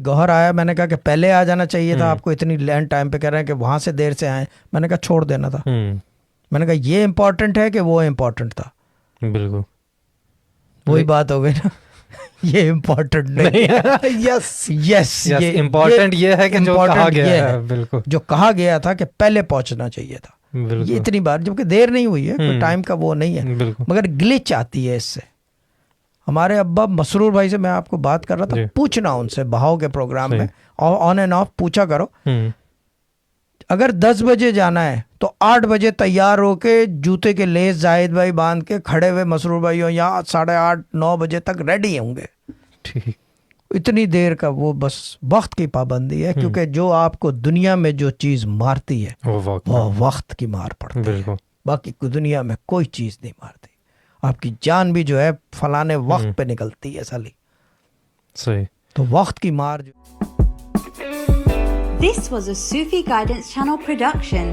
گوہر آیا, میں نے کہا کہ پہلے آ جانا چاہیے تھا آپ کو, اتنی لینڈ ٹائم پہ کہہ رہے ہیں کہ وہاں سے دیر سے آئیں. میں نے کہا چھوڑ دینا تھا. میں نے کہا یہ امپورٹنٹ ہے کہ وہ امپورٹنٹ تھا. بالکل وہی بات ہو گئی نا, یہ امپورٹنٹ نہیں. یس یس امپورٹنٹ یہ ہے کہ جو کہا گیا ہے, بالکل جو کہا گیا تھا کہ پہلے پہنچنا چاہیے تھا. یہ اتنی بار, جبکہ دیر نہیں ہوئی ہے, کوئی ٹائم کا وہ نہیں ہے, مگر گلچ آتی ہے اس سے. ہمارے ابا مسرور بھائی سے میں آپ کو بات کر رہا تھا, پوچھنا ان سے بہاؤ کے پروگرام میں, آن اینڈ آف پوچھا کرو, اگر 10 بجے جانا ہے تو 8 بجے تیار ہو کے جوتے کے لیس زاہد بھائی باندھ کے کھڑے ہوئے مسرور بھائی ہو, یہاں 8:30-9 بجے تک ریڈی ہوں گے. اتنی دیر کا وہ بس وقت کی پابندی ہے, کیونکہ جو آپ کو دنیا میں جو چیز مارتی ہے وہ وقت کی مار پڑتی ہے, باقی دنیا میں کوئی چیز نہیں مارتی. آپ کی جان بھی جو ہے فلانے وقت پہ نکلتی ہے سالی. صحیح. تو وقت کی مار جو. This was a Sufi Guidance Channel production.